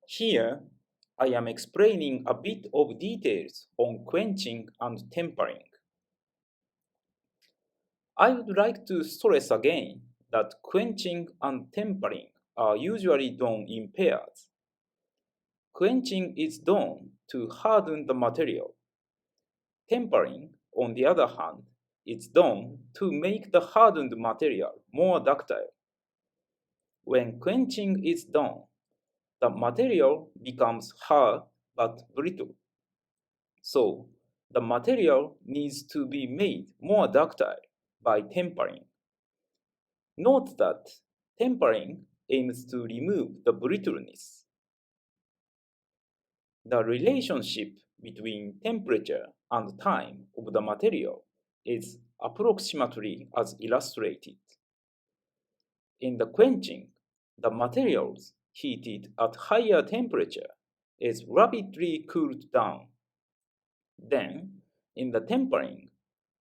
Here, I am explaining a bit of details on quenching and tempering. I would like to stress again that quenching and tempering are usually done in pairs. Quenching is done to harden the material. Tempering, on the other hand, is done to make the hardened material more ductile. When quenching is done, the material becomes hard but brittle. So, the material needs to be made more ductile by tempering. Note that tempering aims to remove the brittleness. The relationship between temperature and time of the material is approximately as illustrated. In the quenching, the materials heated at higher temperature is rapidly cooled down. Then, in the tempering,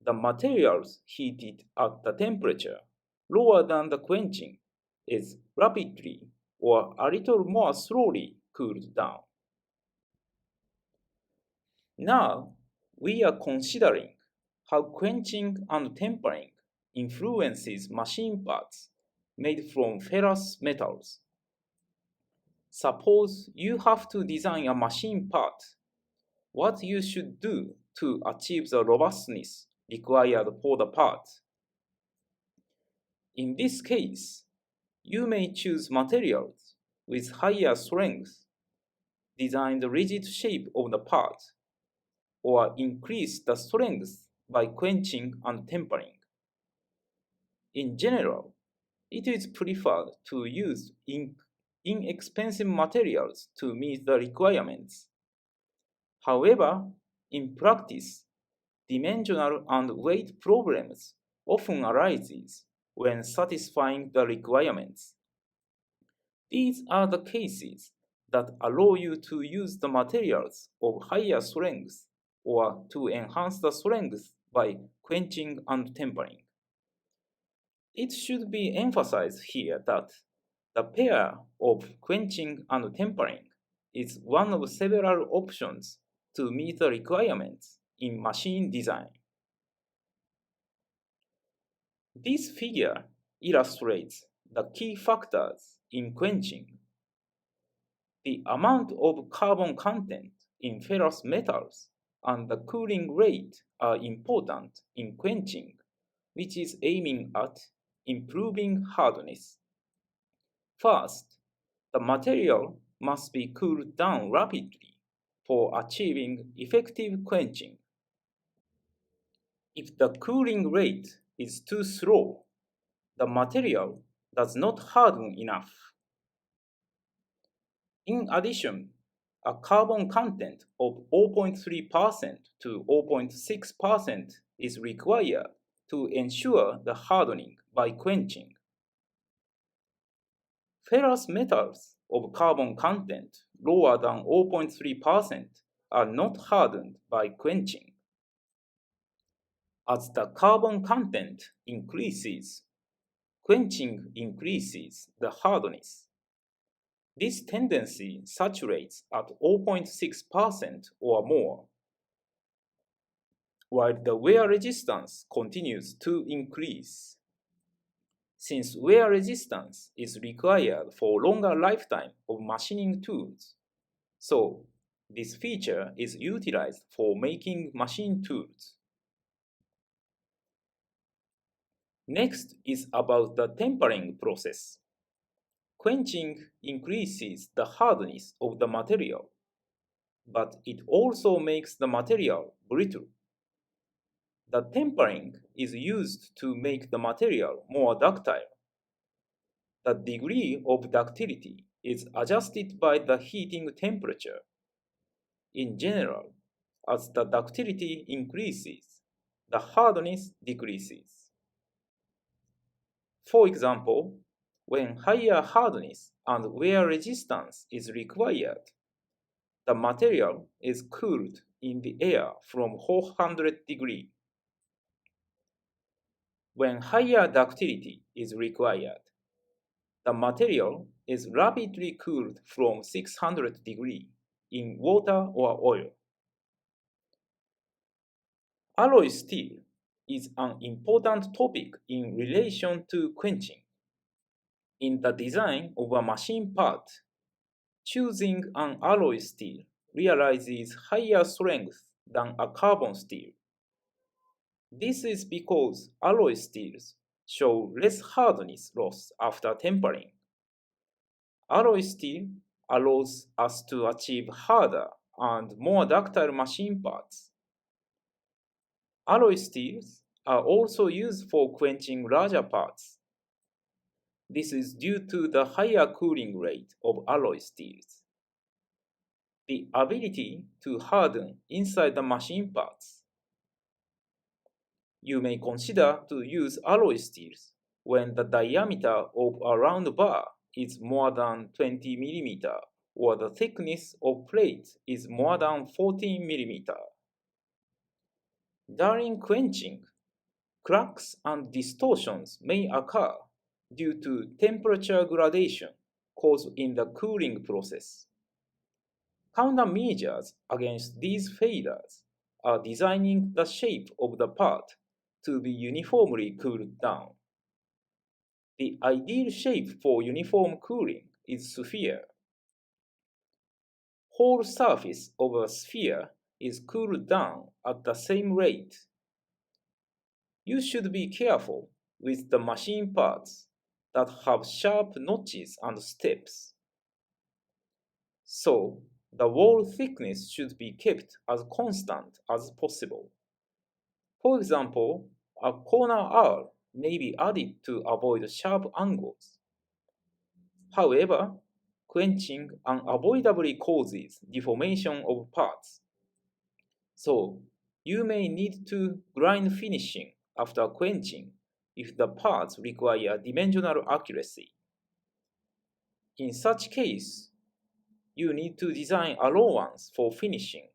the materials heated at the temperature lower than the quenching is rapidly or a little more slowly cooled down. Now, we are considering how quenching and tempering influences machine parts made from ferrous metals. Suppose you have to design a machine part. What you should do to achieve the robustness required for the part. In this case, you may choose materials with higher strength, design the rigid shape of the part, or increase the strength by quenching and tempering. In general, it is preferred to use inexpensive materials to meet the requirements. However, in practice, dimensional and weight problems often arise when satisfying the requirements. These are the cases that allow you to use the materials of higher strength or to enhance the strength by quenching and tempering. It should be emphasized here that the pair of quenching and tempering is one of several options to meet the requirements in machine design. This figure illustrates the key factors in quenching. The amount of carbon content in ferrous metals and the cooling rate are important in quenching, which is aiming at improving hardness. First, the material must be cooled down rapidly for achieving effective quenching. If the cooling rate is too slow, the material does not harden enough. In addition, a carbon content of 0.3% to 0.6% is required to ensure the hardening by quenching. Ferrous metals of carbon content lower than 0.3% are not hardened by quenching. As the carbon content increases, quenching increases the hardness. This tendency saturates at 0.6% or more, while the wear resistance continues to increase. Since wear resistance is required for longer lifetime of machining tools, so this feature is utilized for making machine tools. Next is about the tempering process. Quenching increases the hardness of the material, but it also makes the material brittle. The tempering is used to make the material more ductile. The degree of ductility is adjusted by the heating temperature. In general, as the ductility increases, the hardness decreases. For example, when higher hardness and wear resistance is required, the material is cooled in the air from 400 degrees. When higher ductility is required, the material is rapidly cooled from 600 degrees in water or oil. Alloy steel is an important topic in relation to quenching. In the design of a machine part, choosing an alloy steel realizes higher strength than a carbon steel. This is because alloy steels show less hardness loss after tempering. Alloy steel allows us to achieve harder and more ductile machine parts. Alloy steels are also used for quenching larger parts. This is due to the higher cooling rate of alloy steels. The ability to harden inside the machine parts. You may consider to use alloy steels when the diameter of a round bar is more than 20 mm or the thickness of plate is more than 14 mm. During quenching, cracks and distortions may occur due to temperature gradation caused in the cooling process. Countermeasures against these failures are designing the shape of the part to be uniformly cooled down. The ideal shape for uniform cooling is sphere. Whole surface of a sphere is cooled down at the same rate. You should be careful with the machine parts that have sharp notches and steps. So, the wall thickness should be kept as constant as possible. For example, a corner R may be added to avoid sharp angles. However, quenching unavoidably causes deformation of parts. So, you may need to grind finishing after quenching if the parts require dimensional accuracy. In such case, you need to design allowance for finishing